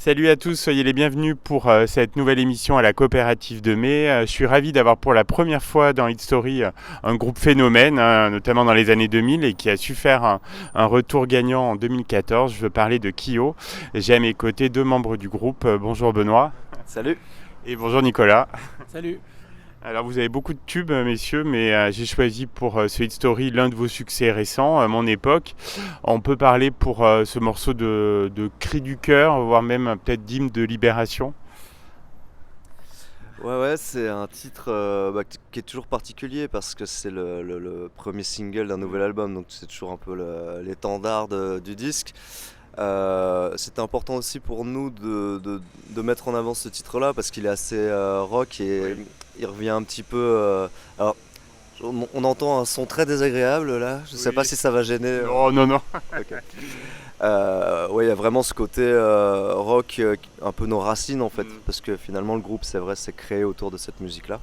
Salut à tous, soyez les bienvenus pour cette nouvelle émission à la coopérative de mai. Je suis ravi d'avoir pour la première fois dans Hit Story un groupe phénomène, notamment dans les années 2000 et qui a su faire un retour gagnant en 2014. Je veux parler de Kyo. J'ai à mes côtés deux membres du groupe. Bonjour Benoît. Salut. Et bonjour Nicolas. Salut. Alors vous avez beaucoup de tubes messieurs, mais j'ai choisi pour ce Hit Story l'un de vos succès récents, Mon époque. On peut parler pour ce morceau de cri du cœur, voire même peut-être d'hymne de libération. Ouais, c'est un titre qui est toujours particulier parce que c'est le premier single d'un nouvel album, donc c'est toujours un peu l'étendard du disque. C'était important aussi pour nous de mettre en avant ce titre-là parce qu'il est assez rock et il revient un petit peu. Alors, on entend un son très désagréable là, je sais pas si ça va gêner. Oh non. Ok. Ouais, il y a vraiment ce côté rock, un peu nos racines en fait, parce que finalement le groupe, c'est vrai, s'est créé autour de cette musique-là.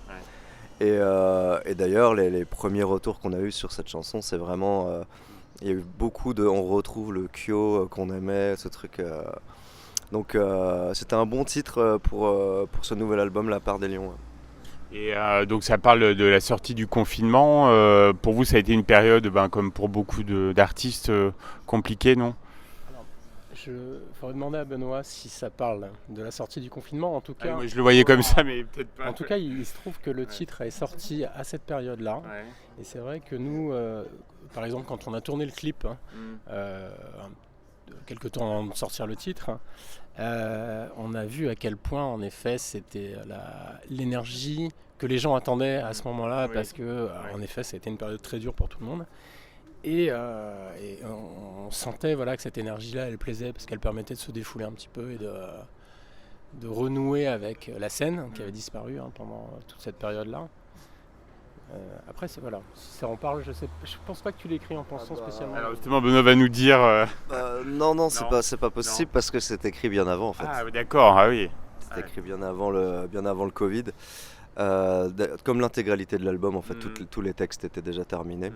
Ouais. Et d'ailleurs, les premiers retours qu'on a eu sur cette chanson, c'est vraiment, il y a eu beaucoup de, on retrouve le Kyo qu'on aimait, ce truc. Donc c'était un bon titre pour ce nouvel album, La Part des Lions. Et donc ça parle de la sortie du confinement. Pour vous, ça a été une période, comme pour beaucoup d'artistes, compliquée, non ? Il faudrait demander à Benoît si ça parle de la sortie du confinement. En tout cas, moi, je le voyais comme ça, mais peut-être pas. En tout cas, il se trouve que le titre est sorti à cette période-là. Ouais. Et c'est vrai que nous, par exemple, quand on a tourné le clip, quelques temps avant de sortir le titre, on a vu à quel point, en effet, c'était l'énergie que les gens attendaient à ce moment-là, parce que, en effet, ça a été une période très dure pour tout le monde. Et on sentait que cette énergie-là, elle plaisait parce qu'elle permettait de se défouler un petit peu et de renouer avec la scène qui avait disparu pendant toute cette période-là. Après, si ça en parle, je pense pas que tu l'écris en pensant spécialement. Alors justement, Benoît va nous dire. Non, c'est pas possible parce que c'est écrit bien avant en fait. Ah d'accord, oui. C'est écrit bien avant le Covid. Comme l'intégralité de l'album, en fait, tous les textes étaient déjà terminés.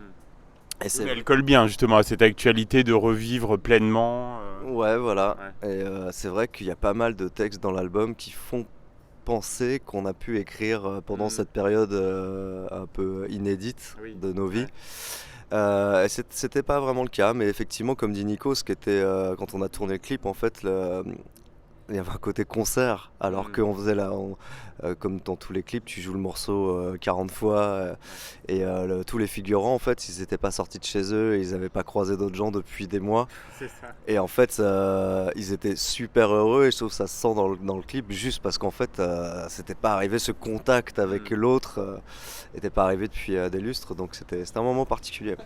Et elle colle bien justement à cette actualité de revivre pleinement. Ouais, voilà. Ouais. Et c'est vrai qu'il y a pas mal de textes dans l'album qui font penser qu'on a pu écrire pendant cette période un peu inédite de nos vies. Et c'était pas vraiment le cas, mais effectivement, comme dit Nico, ce qui était quand on a tourné le clip, en fait, il y avait un côté concert, alors qu'on faisait comme dans tous les clips, tu joues le morceau 40 fois et tous les figurants, en fait, ils n'étaient pas sortis de chez eux, et ils n'avaient pas croisé d'autres gens depuis des mois. C'est ça. Et en fait, ils étaient super heureux, et je trouve que ça se sent dans le clip, juste parce qu'en fait, c'était pas arrivé, ce contact avec l'autre n'était pas arrivé depuis des lustres, donc c'était un moment particulier.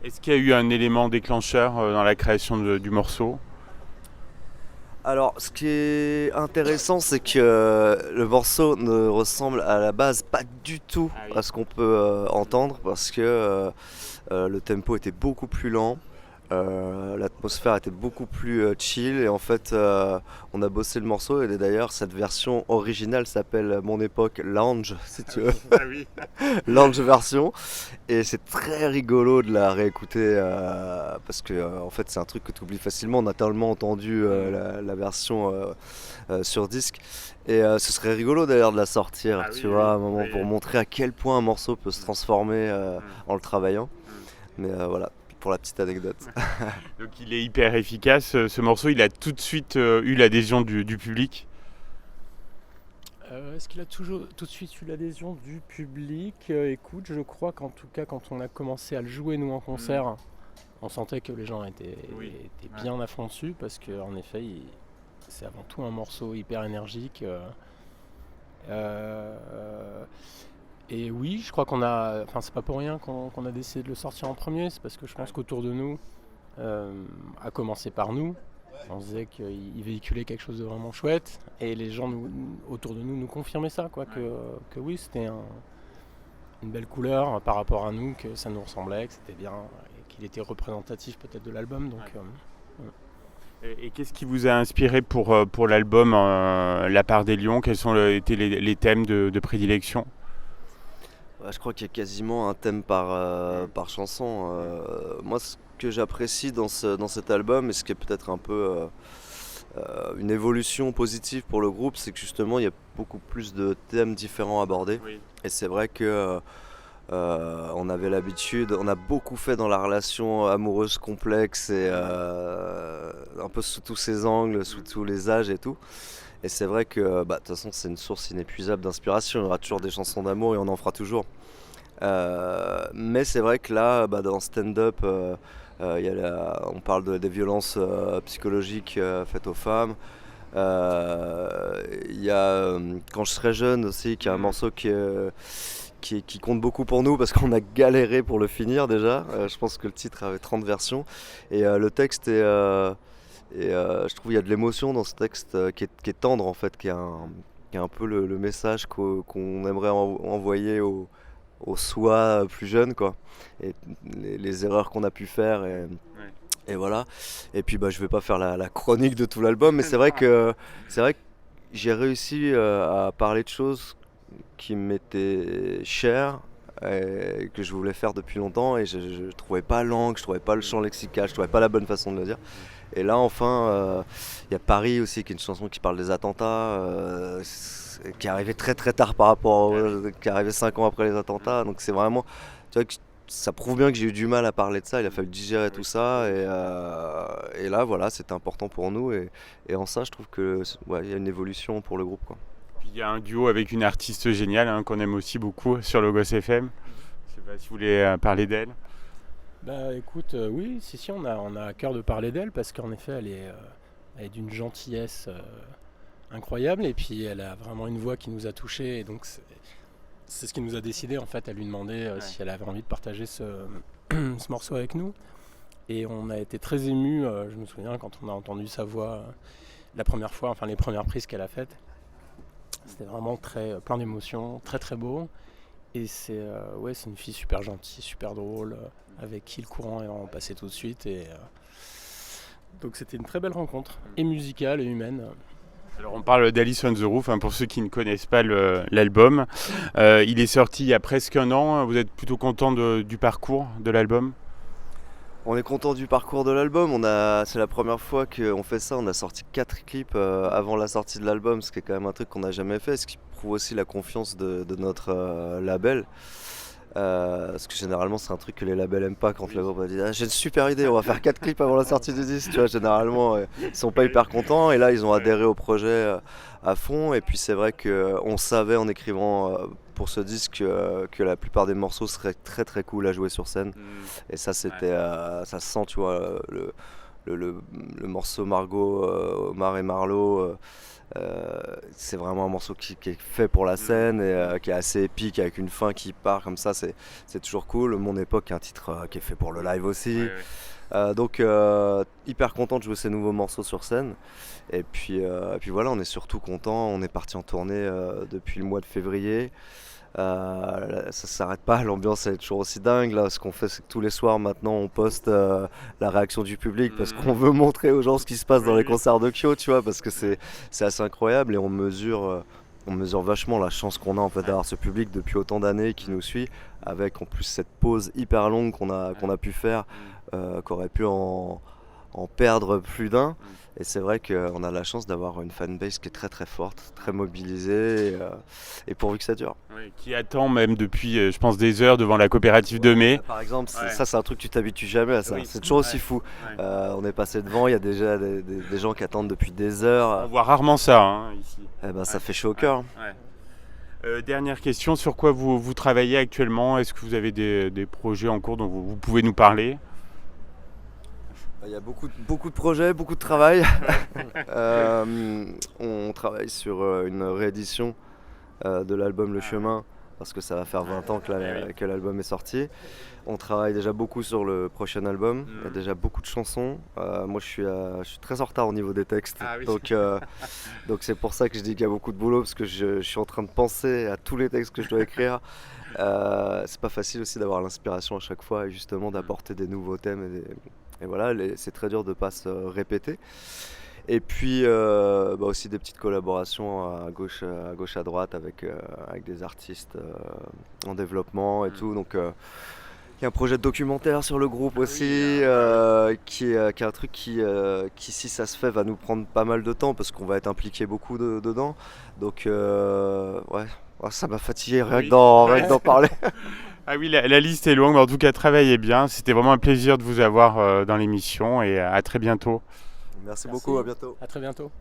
Est-ce qu'il y a eu un élément déclencheur dans la création du morceau ? Alors, ce qui est intéressant, c'est que le morceau ne ressemble à la base pas du tout à ce qu'on peut entendre, parce que le tempo était beaucoup plus lent, l'atmosphère était beaucoup plus chill, et en fait, on a bossé le morceau, et d'ailleurs, cette version originale s'appelle Mon époque Lounge, si tu veux. Ah oui. Lounge version, et c'est très rigolo de la réécouter parce que en fait c'est un truc que tu oublies facilement. On a tellement entendu la version sur disque, et ce serait rigolo d'ailleurs de la sortir, tu vois, à un moment, pour montrer à quel point un morceau peut se transformer en le travaillant. Mais voilà, pour la petite anecdote. Donc il est hyper efficace, ce morceau. Il a tout de suite eu l'adhésion du public. Est-ce qu'il a tout de suite eu l'adhésion du public ? Écoute, je crois qu'en tout cas, quand on a commencé à le jouer, nous, en concert, on sentait que les gens étaient bien à fond dessus, parce qu'en effet, c'est avant tout un morceau hyper énergique. Et oui, je crois c'est pas pour rien qu'on a décidé de le sortir en premier, c'est parce que je pense qu'autour de nous, à commencer par nous, on se disait qu'il véhiculait quelque chose de vraiment chouette, et les gens autour de nous confirmaient ça, que oui, c'était une belle couleur par rapport à nous, que ça nous ressemblait, que c'était bien, et qu'il était représentatif peut-être de l'album. Donc, Et qu'est-ce qui vous a inspiré pour l'album La Part des Lions ? Quels ont été les thèmes de prédilection ? Je crois qu'il y a quasiment un thème par chanson. Moi, ce que j'apprécie dans cet album, et ce qui est peut-être un peu une évolution positive pour le groupe, c'est que justement il y a beaucoup plus de thèmes différents abordés. Oui. Et c'est vrai que on avait l'habitude, on a beaucoup fait dans la relation amoureuse complexe et un peu sous tous ses angles, sous tous les âges et tout. Et c'est vrai que de toute façon c'est une source inépuisable d'inspiration, il y aura toujours des chansons d'amour et on en fera toujours. Mais c'est vrai que là, dans stand-up, on parle des violences psychologiques faites aux femmes. Il y a Quand je serai jeune aussi, qui est un morceau qui compte beaucoup pour nous parce qu'on a galéré pour le finir déjà. Je pense que le titre avait 30 versions. Et le texte je trouve qu'il y a de l'émotion dans ce texte qui est tendre en fait, qui est un peu le message qu'on aimerait envoyer au soi plus jeune, quoi. Et les erreurs qu'on a pu faire et voilà. Et puis je vais pas faire la chronique de tout l'album, mais c'est vrai que j'ai réussi à parler de choses qui m'étaient chères et que je voulais faire depuis longtemps, et je trouvais pas l'angle, je trouvais pas le champ lexical, je trouvais pas la bonne façon de le dire. Et là enfin il y a Paris aussi, qui est une chanson qui parle des attentats, qui est arrivée très très tard par rapport qui est arrivée 5 ans après les attentats, donc c'est vraiment, tu vois, ça prouve bien que j'ai eu du mal à parler de ça, il a fallu digérer tout ça, et là voilà, c'était important pour nous, et en ça je trouve que il y a une évolution pour le groupe, quoi. Puis il y a un duo avec une artiste géniale qu'on aime aussi beaucoup sur Logos FM. Je sais pas si vous voulez parler d'elle. Écoute, oui, si, on a à cœur de parler d'elle, parce qu'en effet elle est d'une gentillesse incroyable, et puis elle a vraiment une voix qui nous a touchés, et donc c'est ce qui nous a décidé en fait à lui demander si elle avait envie de partager ce morceau avec nous. Et on a été très émus, je me souviens, quand on a entendu sa voix la première fois, enfin les premières prises qu'elle a faites. C'était vraiment plein d'émotions, très très beau. Et c'est une fille super gentille, super drôle, avec qui le courant est en passé tout de suite. Donc c'était une très belle rencontre, et musicale et humaine. Alors on parle d'Alice on the Roof, pour ceux qui ne connaissent pas l'album. Il est sorti il y a presque un an. Vous êtes plutôt content du parcours de l'album ? On est content du parcours de l'album. C'est la première fois qu'on fait ça. On a sorti 4 clips avant la sortie de l'album, ce qui est quand même un truc qu'on n'a jamais fait, ce qui prouve aussi la confiance de notre label. Parce que généralement c'est un truc que les labels aiment pas, quand le groupe va dire j'ai une super idée, on va faire 4 clips avant la sortie du disque, tu vois. Généralement ils sont pas hyper contents, et là ils ont adhéré au projet à fond. Et puis c'est vrai qu'on savait en écrivant pour ce disque que la plupart des morceaux seraient très très cool à jouer sur scène, et ça c'était ça se sent, tu vois. Le morceau Margot, Omar et Marlo, c'est vraiment un morceau qui est fait pour la scène, et qui est assez épique, avec une fin qui part comme ça, c'est toujours cool. Mon époque, un titre qui est fait pour le live aussi. Donc hyper content de jouer ces nouveaux morceaux sur scène. Et puis voilà, on est surtout content. On est parti en tournée depuis le mois de février. Ça s'arrête pas, l'ambiance elle est toujours aussi dingue. Là, ce qu'on fait, c'est que tous les soirs maintenant on poste la réaction du public, parce qu'on veut montrer aux gens ce qui se passe dans les concerts de Kyo, tu vois, parce que c'est assez incroyable, et on mesure vachement la chance qu'on a en fait d'avoir ce public depuis autant d'années qui nous suit, avec en plus cette pause hyper longue qu'on a pu faire, qu'aurait pu en perdre plus d'un. Et c'est vrai qu'on a la chance d'avoir une fanbase qui est très très forte, très mobilisée, et pourvu que ça dure. Oui, qui attend même depuis, je pense, des heures devant la coopérative de mai. Par exemple, ça c'est un truc que tu t'habitues jamais à ça. Oui. C'est toujours aussi fou. On est passé devant, il y a déjà des gens qui attendent depuis des heures. On voit rarement ça ici. Ça fait chaud au cœur. Dernière question, sur quoi vous travaillez actuellement ? Est-ce que vous avez des projets en cours dont vous pouvez nous parler ? Il y a beaucoup de projets, beaucoup de travail. On travaille sur une réédition de l'album Le Chemin, parce que ça va faire 20 ans que l'album est sorti. On travaille déjà beaucoup sur le prochain album. Il y a déjà beaucoup de chansons. Moi, je suis très en retard au niveau des textes. Donc c'est pour ça que je dis qu'il y a beaucoup de boulot, parce que je suis en train de penser à tous les textes que je dois écrire. C'est pas facile aussi d'avoir l'inspiration à chaque fois, et justement d'apporter des nouveaux thèmes. Et voilà, c'est très dur de ne pas se répéter. Et puis aussi des petites collaborations à gauche à droite avec des artistes en développement et tout. Donc Il y a un projet de documentaire sur le groupe aussi, qui est un truc qui, si ça se fait, va nous prendre pas mal de temps parce qu'on va être impliqué beaucoup dedans. Donc, ouais, ça m'a fatigué rien que d'en parler. Ah oui, la liste est longue, mais en tout cas, travaillez bien. C'était vraiment un plaisir de vous avoir dans l'émission et à très bientôt. Merci beaucoup, à bientôt. À très bientôt.